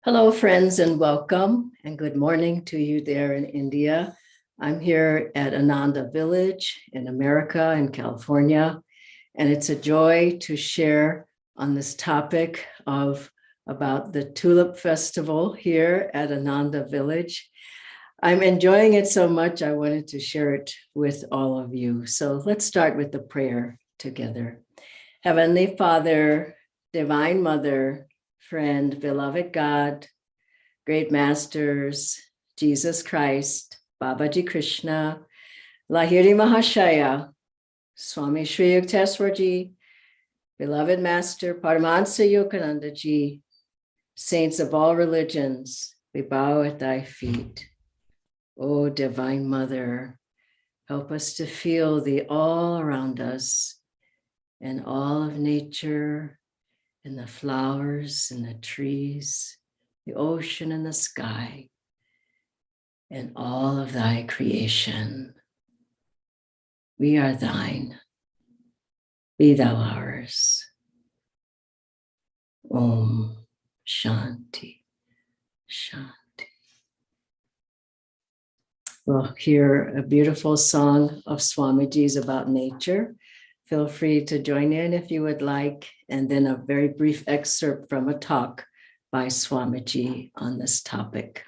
Hello, friends, and welcome, and good morning to you there in India. I'm here at Ananda Village in America, in California, and it's a joy to share on this topic about the Tulip Festival here at Ananda Village. I'm enjoying it so much, I wanted to share it with all of you. So let's start with the prayer together. Heavenly Father, Divine Mother, friend, beloved God, great masters, Jesus Christ, Babaji Krishna, Lahiri Mahashaya, Swami Sri Yukteswarji, beloved master, Paramahansa Yogananda Ji, saints of all religions, we bow at thy feet. O Divine Mother, help us to feel thee all around us and all of nature, and the flowers and the trees, the ocean and the sky, and all of thy creation. We are thine. Be thou ours. Om Shanti, Shanti. We'll hear a beautiful song of Swamiji's about nature. Feel free to join in if you would like, and then a very brief excerpt from a talk by Swamiji on this topic.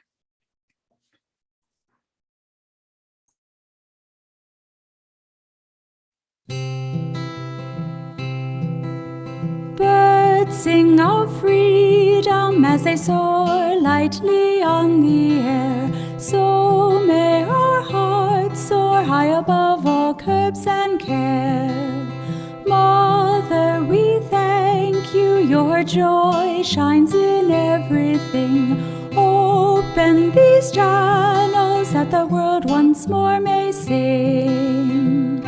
Birds sing of freedom as they soar lightly on the air. So may our hearts soar high above all curbs and care. Mother, we thank you, your joy shines in everything. Open these channels that the world once more may sing.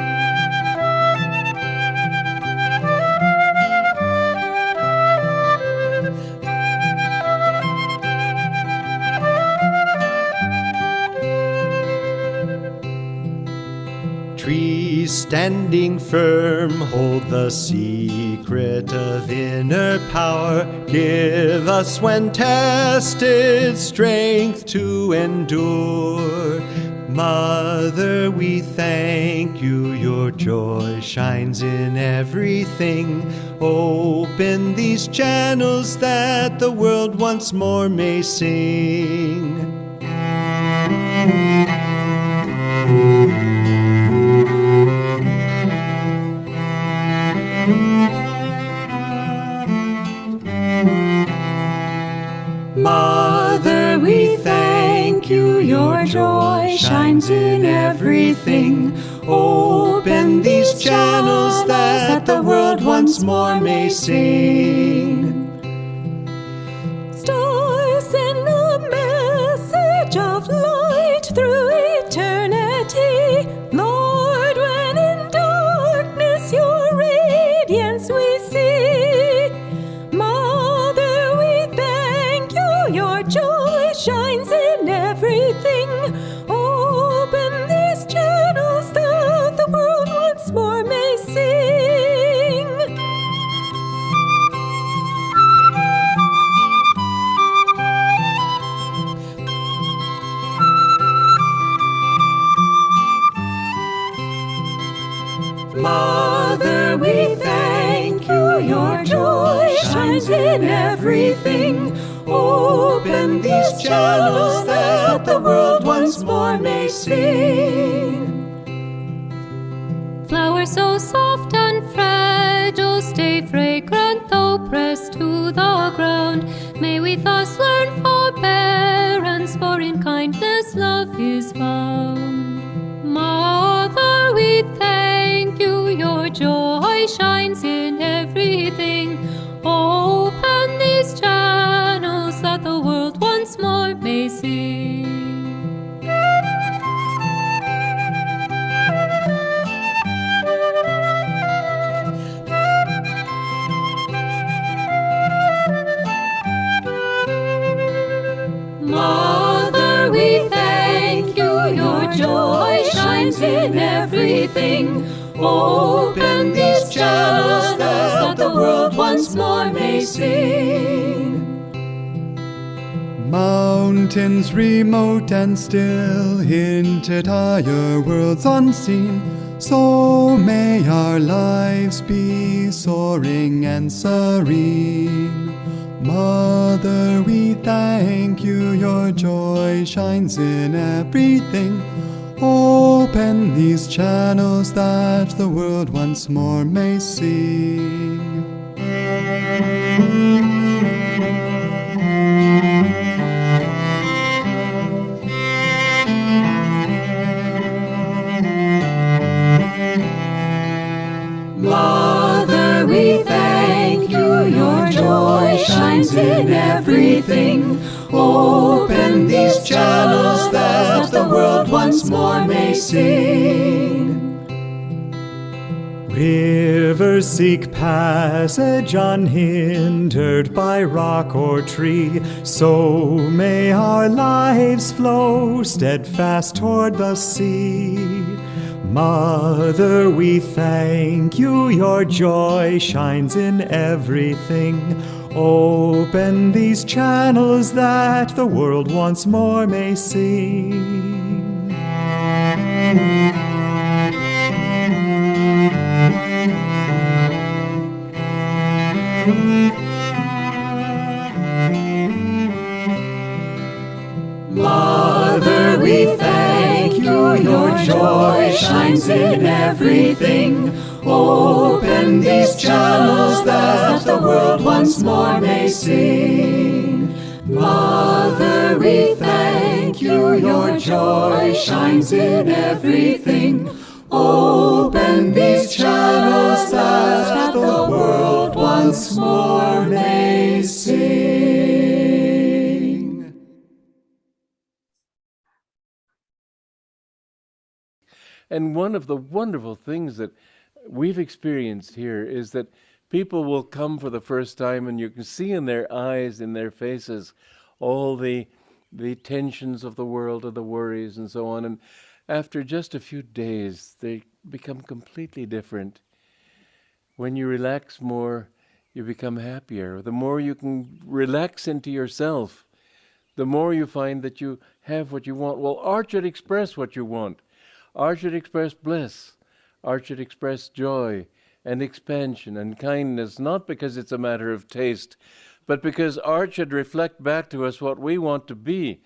Trees standing firm hold the secret of inner power. Give us, when tested, strength to endure. Mother, we thank you, your joy shines in everything. Open these channels that the world once more may sing. Mother, we thank you, your joy shines in everything. Open these channels that the world once more may sing. Stars send a message of light through eternity. Lord, when in darkness your radiance we see. Mother, we thank you, your joy shines in everything. Open these channels that the world once more may sing. Mother, we thank you, your joy shines in everything. Open these channels that the world once more may sing. Flowers so soft and fragile, stay fragrant though pressed to the ground. May we thus learn forbearance, for in kindness love is found. Mother, we thank you, your joy shines in everything. Open these channels that the world once more may sing. Mother, we thank you, your joy shines in everything. Open these channels that the world once more may sing. Mountains remote and still, hinted higher worlds unseen. So may our lives be soaring and serene. Mother, we thank you, your joy shines in everything. Open these channels that the world once more may sing. Mother, we thank you, your joy shines in everything. Open these channels that the world once more may sing. Rivers seek passage unhindered by rock or tree. So may our lives flow steadfast toward the sea. Mother, we thank you, your joy shines in everything. Open these channels that the world once more may sing. Mother, we thank you, your joy shines in everything. Open these channels that the world once more may sing. Mother, we thank you, your joy shines in everything. Open these channels that the world once more may sing. And one of the wonderful things that we've experienced here is that people will come for the first time and you can see in their eyes, in their faces, all the tensions of the world and the worries and so on. And after just a few days, they become completely different. When you relax more, you become happier. The more you can relax into yourself, the more you find that you have what you want. Well, art should express what you want. Art should express bliss. Art should express joy and expansion and kindness, not because it's a matter of taste, but because art should reflect back to us what we want to be.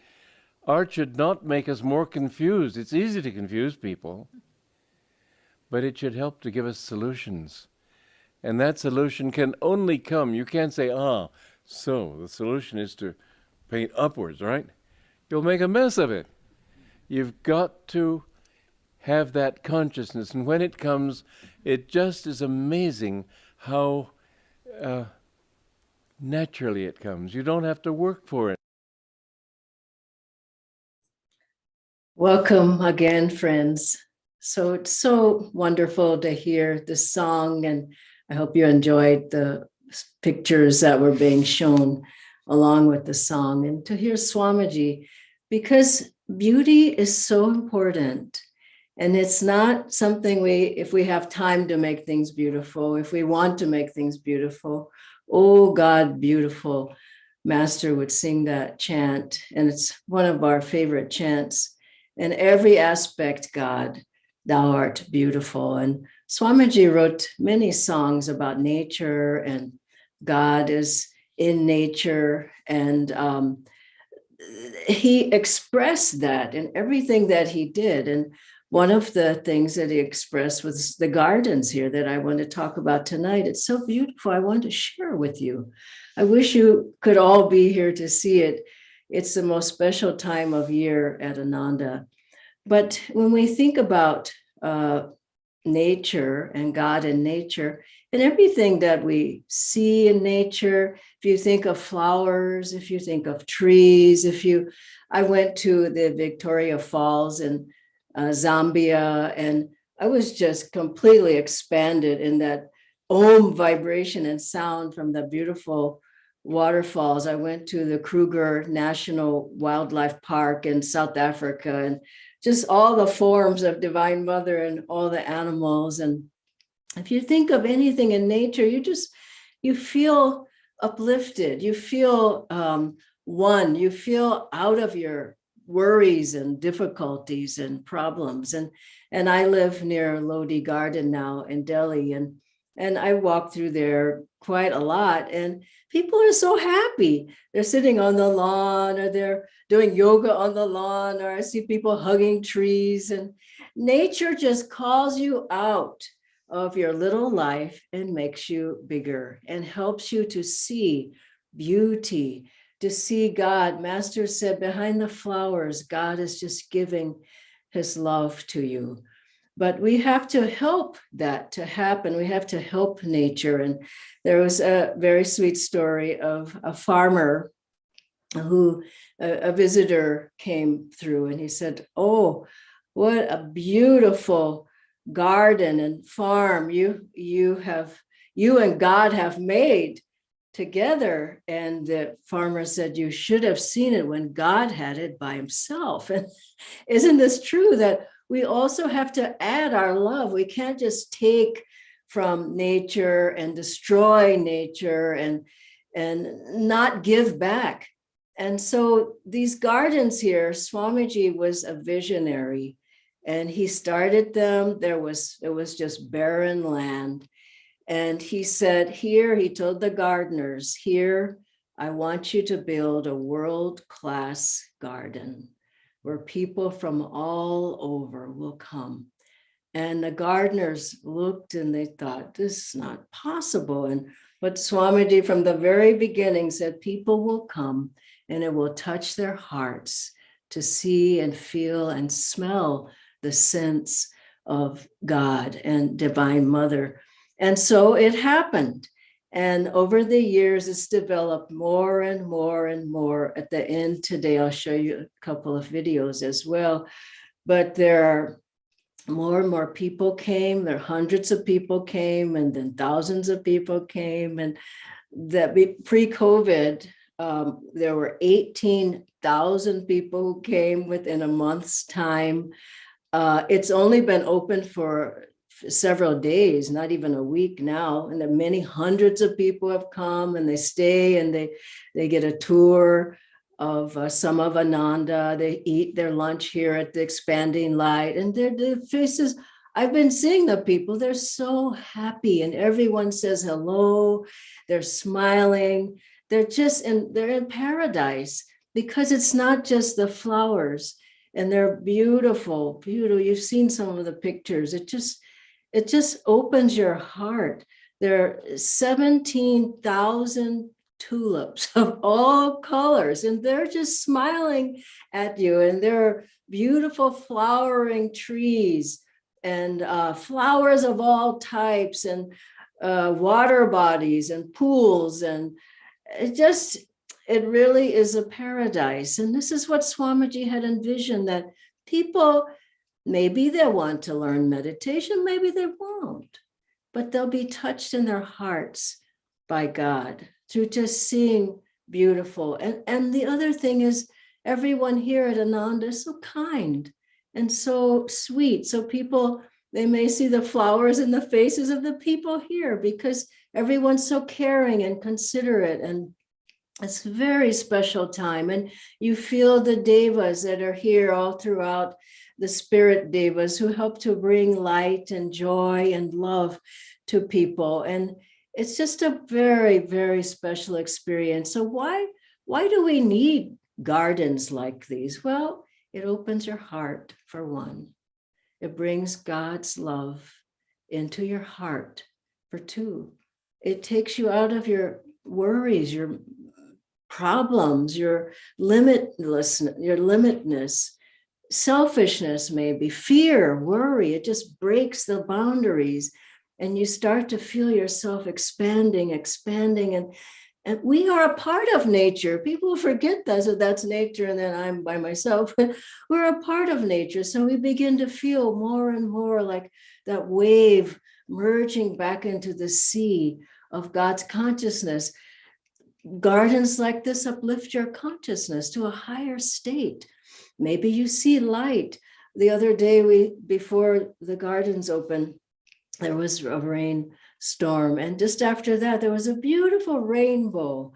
Art should not make us more confused. It's easy to confuse people, but it should help to give us solutions. And that solution can only come. You can't say, so the solution is to paint upwards, right? You'll make a mess of it. You've got to have that consciousness. And when it comes, it just is amazing how naturally it comes. You don't have to work for it. Welcome again, friends. So it's so wonderful to hear this song, and I hope you enjoyed the pictures that were being shown along with the song, and to hear Swamiji, because beauty is so important. And it's not something if we have time to make things beautiful, if we want to make things beautiful, oh God, beautiful. Master would sing that chant, and it's one of our favorite chants. In every aspect, God, thou art beautiful. And Swamiji wrote many songs about nature, and God is in nature. And he expressed that in everything that he did. And one of the things that he expressed was the gardens here that I want to talk about tonight. It's so beautiful. I want to share with you. I wish you could all be here to see it. It's the most special time of year at Ananda. But when we think about nature and God in nature, and everything that we see in nature, if you think of flowers, if you think of trees, I went to the Victoria Falls in Zambia, and I was just completely expanded in that Om vibration and sound from the beautiful waterfalls. I went to the Kruger National Wildlife Park in South Africa, and just all the forms of Divine Mother and all the animals. And if you think of anything in nature, you feel uplifted, you feel one. You feel out of your worries and difficulties and problems. And I live near Lodi Garden now in Delhi, and I walk through there quite a lot. And people are so happy. They're sitting on the lawn, or they're doing yoga on the lawn, or I see people hugging trees. And nature just calls you out of your little life and makes you bigger and helps you to see beauty, to see God. Master said, behind the flowers, God is just giving his love to you. But we have to help that to happen. We have to help nature. And there was a very sweet story of a farmer who a visitor came through, and he said, "Oh, what a beautiful garden and farm you and God have made together." And the farmer said, "You should have seen it when God had it by himself." And isn't this true that we also have to add our love? We can't just take from nature and destroy nature and not give back. And so these gardens here, Swamiji was a visionary, and he started them. It was just barren land. And he said, here, he told the gardeners, here, I want you to build a world-class garden where people from all over will come. And the gardeners looked and they thought, this is not possible. But Swamiji from the very beginning said, people will come and it will touch their hearts to see and feel and smell the sense of God and Divine Mother. And so it happened. And over the years, it's developed more and more and more. At the end today, I'll show you a couple of videos as well. But there are more and more people came. There are hundreds of people came, and then thousands of people came. And that pre-COVID, there were 18,000 people who came within a month's time. It's only been open for several days, not even a week now, and many hundreds of people have come, and they stay, and they get a tour of some of Ananda. They eat their lunch here at the Expanding Light, and their faces, I've been seeing the people, they're so happy, and everyone says hello, they're smiling, they're in paradise, because it's not just the flowers, and they're beautiful, beautiful. You've seen some of the pictures. It just opens your heart. There are 17,000 tulips of all colors, and they're just smiling at you. And there are beautiful flowering trees and flowers of all types, and water bodies and pools. And it really is a paradise. And this is what Swamiji had envisioned, that people, maybe they'll want to learn meditation, maybe they won't, but they'll be touched in their hearts by God through just seeing beautiful. And the other thing is, everyone here at Ananda is so kind and so sweet. So people, they may see the flowers in the faces of the people here, because everyone's so caring and considerate. And it's a very special time. And you feel the devas that are here all throughout, the spirit devas who help to bring light and joy and love to people. And it's just a very, very special experience. So why do we need gardens like these? Well, it opens your heart, for one. It brings God's love into your heart, for two. It takes you out of your worries, your problems, your limitness, selfishness, maybe fear, worry. It just breaks the boundaries, and you start to feel yourself expanding, and we are a part of nature. People forget that, so that's nature, and then I'm by myself. We're a part of nature, so we begin to feel more and more like that wave merging back into the sea of God's consciousness. Gardens like this uplift your consciousness to a higher state. Maybe you see light. The other day, before the gardens opened, there was a rainstorm. And just after that, there was a beautiful rainbow.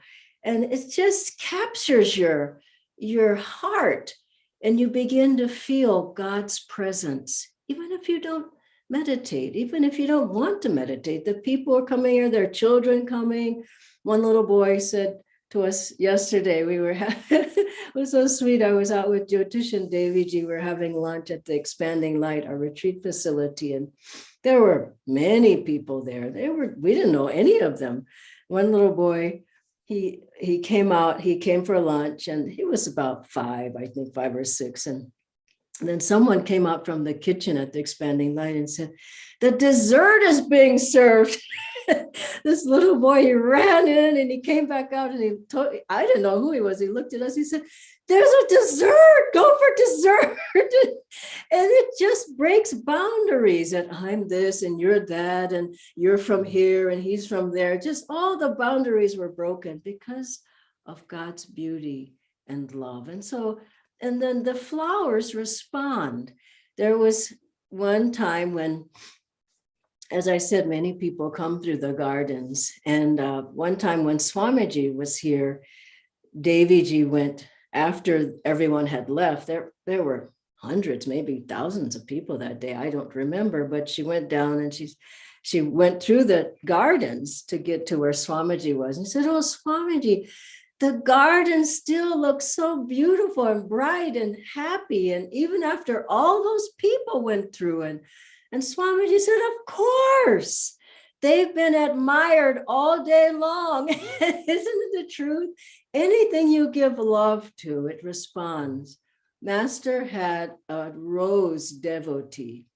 And it just captures your heart, and you begin to feel God's presence, even if you don't meditate, even if you don't want to meditate. The people are coming here, their children coming. One little boy said to us yesterday, it was so sweet. I was out with Jyotish and Daviji. We were having lunch at the Expanding Light, our retreat facility, and there were many people there. We didn't know any of them. One little boy, he came for lunch, and he was about 5, I think 5 or 6. And then someone came out from the kitchen at the Expanding Light and said, "The dessert is being served." This little boy, he ran in and he came back out, and I didn't know who he was. He looked at us, he said, "There's a dessert, go for dessert." And it just breaks boundaries, that I'm this and you're that, and you're from here and he's from there. Just all the boundaries were broken because of God's beauty and love. And then the flowers respond. There was one time when, as I said, many people come through the gardens. And one time when Swamiji was here, Daviji went after everyone had left. There were hundreds, maybe thousands of people that day. I don't remember, but she went down and she went through the gardens to get to where Swamiji was. And she said, "Oh, Swamiji, the garden still looks so beautiful and bright and happy. And even after all those people went through." And Swamiji said, "Of course, they've been admired all day long." Isn't it the truth? Anything you give love to, it responds. Master had a rose devotee.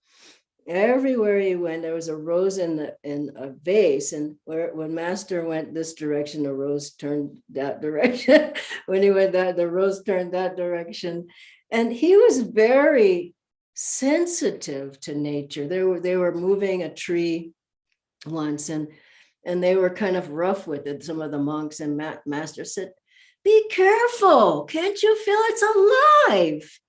Everywhere he went, there was a rose in a vase, and when Master went this direction, the rose turned that direction. When he went that, the rose turned that direction. And he was very sensitive to nature. They were moving a tree once, and they were kind of rough with it, some of the monks, and Master said, "Be careful, can't you feel it's alive?"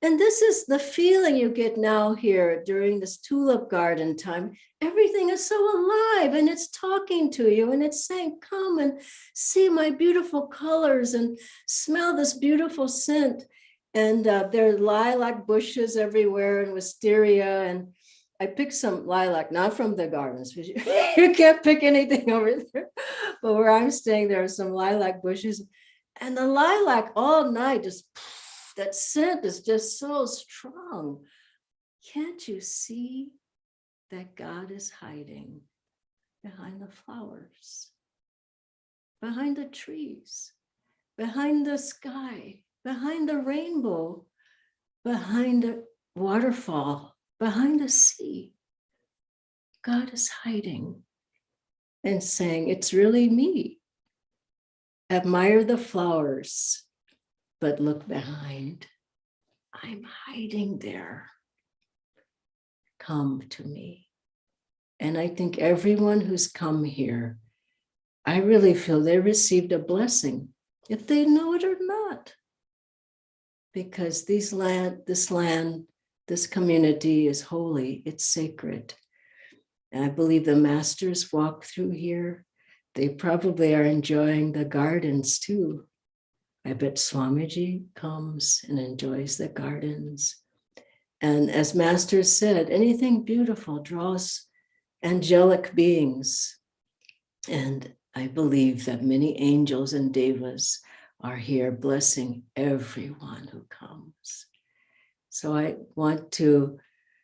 And this is the feeling you get now here during this tulip garden time. Everything is so alive, and it's talking to you, and it's saying, "Come and see my beautiful colors and smell this beautiful scent." And there are lilac bushes everywhere and wisteria. And I picked some lilac, not from the gardens. You can't pick anything over there. But where I'm staying, there are some lilac bushes. And the lilac all night, just that scent is just so strong. Can't you see that God is hiding behind the flowers, behind the trees, behind the sky, behind the rainbow, behind the waterfall, behind the sea? God is hiding and saying, "It's really me. Admire the flowers, but look behind. I'm hiding there. Come to me." And I think everyone who's come here, I really feel they received a blessing, if they know it or not. Because this land, this community is holy, it's sacred. And I believe the masters walk through here. They probably are enjoying the gardens too. I bet Swamiji comes and enjoys the gardens. And as Master said, anything beautiful draws angelic beings. And I believe that many angels and devas are here blessing everyone who comes. So I want to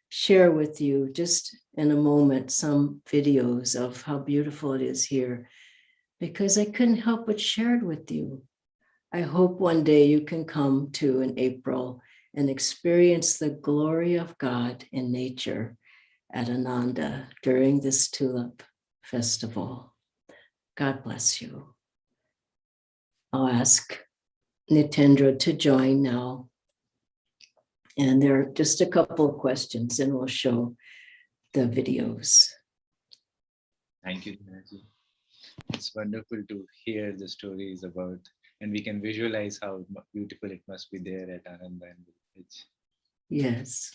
share with you just in a moment some videos of how beautiful it is here, because I couldn't help but share it with you. I hope one day you can come to in April and experience the glory of God in nature at Ananda during this tulip festival. God bless you. I'll ask Nitendra to join now. And there are just a couple of questions, and we'll show the videos. Thank you, Dhanaji. It's wonderful to hear the stories about, and we can visualize how beautiful it must be there at Ananda and village. Yes.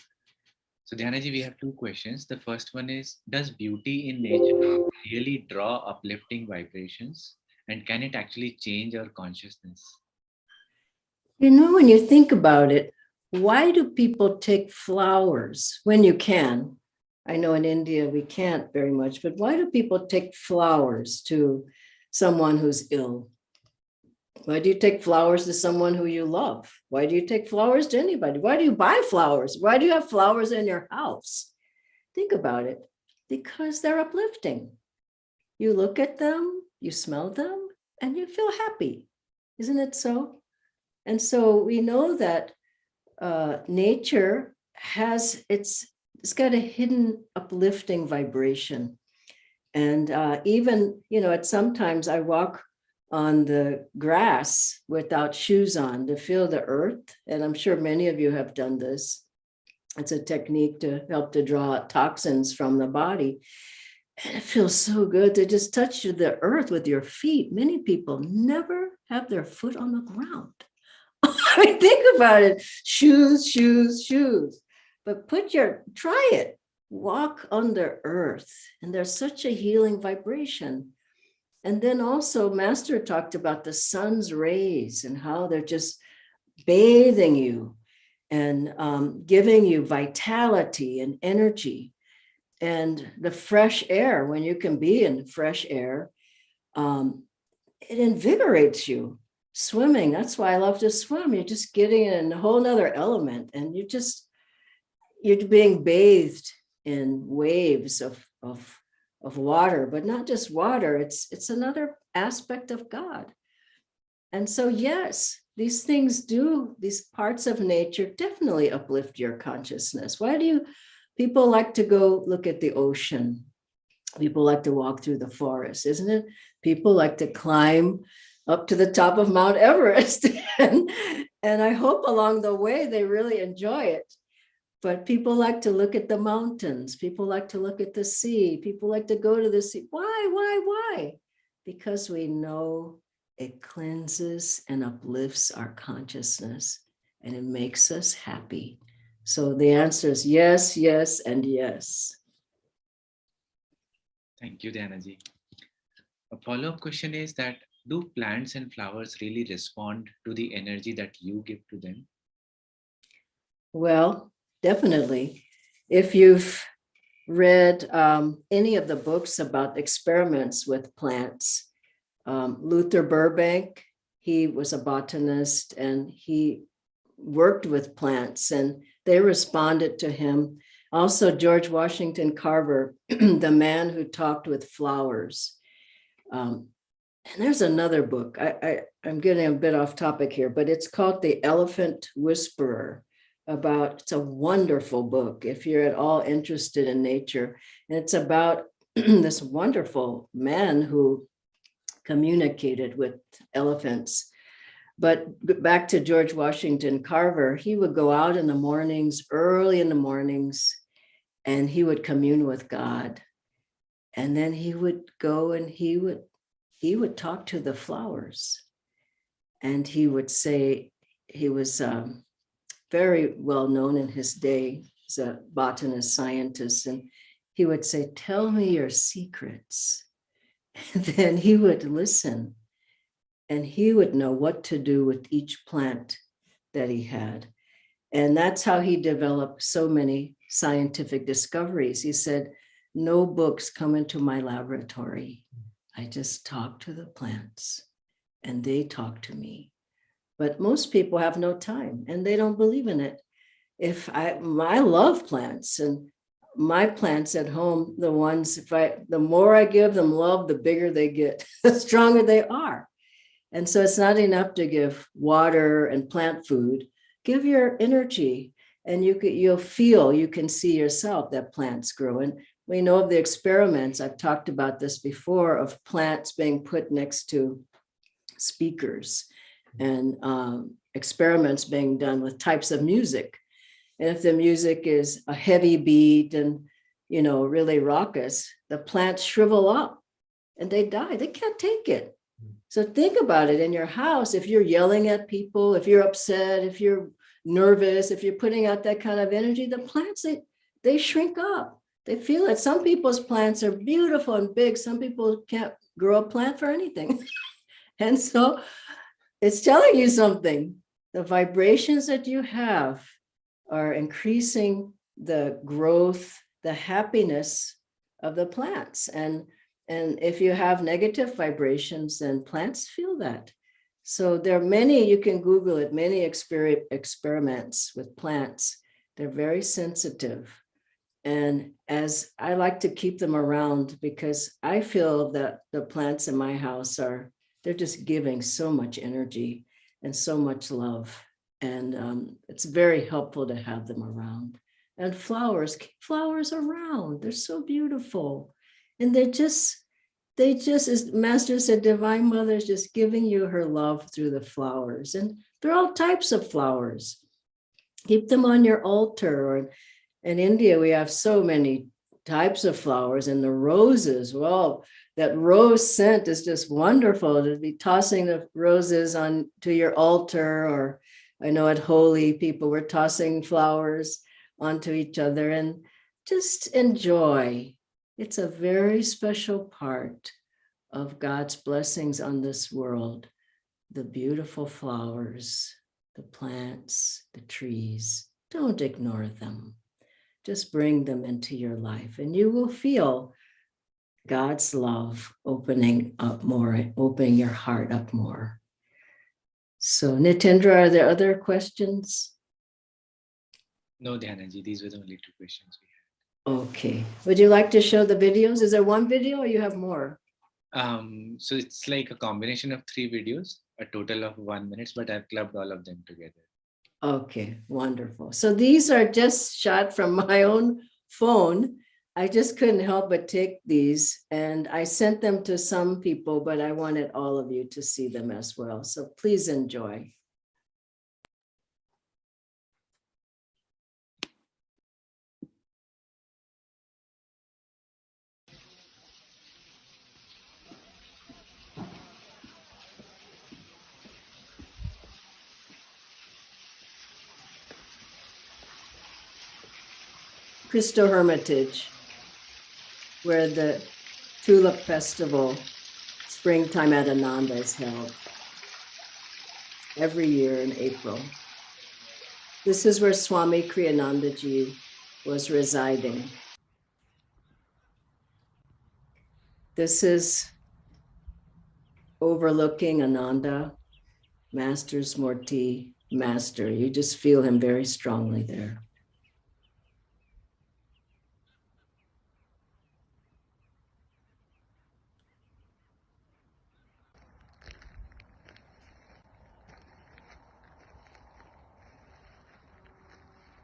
So Dhanaji, we have two questions. The first one is, does beauty in nature really draw uplifting vibrations? And can it actually change our consciousness? When you think about it, why do people take flowers when you can? I know in India we can't very much, but why do people take flowers to someone who's ill? Why do you take flowers to someone who you love? Why do you take flowers to anybody? Why do you buy flowers? Why do you have flowers in your house? Think about it. Because they're uplifting. You look at them, you smell them, and you feel happy. Isn't it so? And so we know that nature has it's got a hidden uplifting vibration. And even, at sometimes I walk on the grass without shoes on to feel the earth. And I'm sure many of you have done this. It's a technique to help to draw out toxins from the body. And it feels so good to just touch the earth with your feet. Many people never have their foot on the ground. I mean, think about it. Shoes, shoes, shoes. But try it. Walk on the earth. And there's such a healing vibration. And then also, Master talked about the sun's rays and how they're just bathing you and giving you vitality and energy. And the fresh air, when you can be in fresh air, it invigorates you. Swimming, that's why I love to swim. You're just getting in a whole nother element, and you're being bathed in waves of water, but not just water. It's another aspect of God. And so, yes, these parts of nature definitely uplift your consciousness. Why do people like to go look at the ocean? People like to walk through the forest, isn't it? People like to climb up to the top of Mount Everest. and I hope along the way they really enjoy it. But people like to look at the mountains. People like to look at the sea. People like to go to the sea. Why? Because we know it cleanses and uplifts our consciousness, and it makes us happy. So the answer is yes, yes, and yes. Thank you, Dhyanaji. A follow-up question is that, do plants and flowers really respond to the energy that you give to them? Well, definitely. If you've read any of the books about experiments with plants, Luther Burbank, he was a botanist and he worked with plants and they responded to him. Also, George Washington Carver, the man who talked with flowers. And there's another book. I'm getting a bit off topic here, but it's called The Elephant Whisperer. It's a wonderful book if you're at all interested in nature. And it's about this wonderful man who communicated with elephants. But back to George Washington Carver, he would go out in the mornings, early in the mornings, and he would commune with God. And then he would go and he would talk to the flowers. And he would say, he was very well known in his day as a botanist, scientist. And he would say, tell me your secrets. And then he would listen and he would know what to do with each plant that he had. And that's how he developed so many scientific discoveries. He said, no books come into my laboratory. I just talk to the plants and they talk to me. But most people have no time and they don't believe in it. I love plants, and my plants at home, the more I give them love, the bigger they get, the stronger they are. And so it's not enough to give water and plant food. Give your energy, and you can see yourself that plants grow. And we know of the experiments, I've talked about this before, of plants being put next to speakers and experiments being done with types of music. And if the music is a heavy beat and, really raucous, the plants shrivel up and they die. They can't take it. So think about it in your house. If you're yelling at people, if you're upset, if you're nervous, if you're putting out that kind of energy, the plants, they shrink up. They feel it. Some people's plants are beautiful and big. Some people can't grow a plant for anything. And so it's telling you something. The vibrations that you have are increasing the growth, the happiness of the plants. And if you have negative vibrations, then plants feel that. So there are many, you can Google it, many experiments with plants. They're very sensitive. And as I like to keep them around, because I feel that the plants in my house they're just giving so much energy and so much love. And it's very helpful to have them around. And flowers, keep flowers around. They're so beautiful. And they just, as Master said, Divine Mother is just giving you her love through the flowers. And there are all types of flowers. Keep them on your altar. Or in India, we have so many types of flowers, and the roses, well, that rose scent is just wonderful to be tossing the roses on to your altar. Or I know at Holi, people were tossing flowers onto each other, and just enjoy. It's a very special part of God's blessings on this world. The beautiful flowers, the plants, the trees. Don't ignore them. Just bring them into your life, and you will feel God's love opening up more, opening your heart up more. So, Nitendra, are there other questions? No, Dhyanaji, these were the only two questions we had. Okay. Would you like to show the videos? Is there one video or you have more? So it's like a combination of 3 videos, a total of 1 minute, but I've clubbed all of them together. Okay, wonderful. So these are just shot from my own phone. I just couldn't help but take these, and I sent them to some people, but I wanted all of you to see them as well. So please enjoy. Cristo Hermitage, where the Tulip Festival, springtime at Ananda, is held every year in April. This is where Swami Kriyanandaji was residing. This is overlooking Ananda, Master's Murti, Master. You just feel him very strongly there.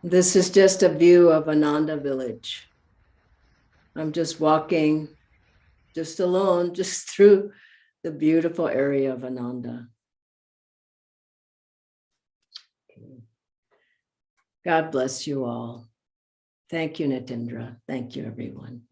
This is just a view of Ananda village. I'm just walking just alone, just through the beautiful area of Ananda. God bless you all. Thank you, Nitendra. Thank you, everyone.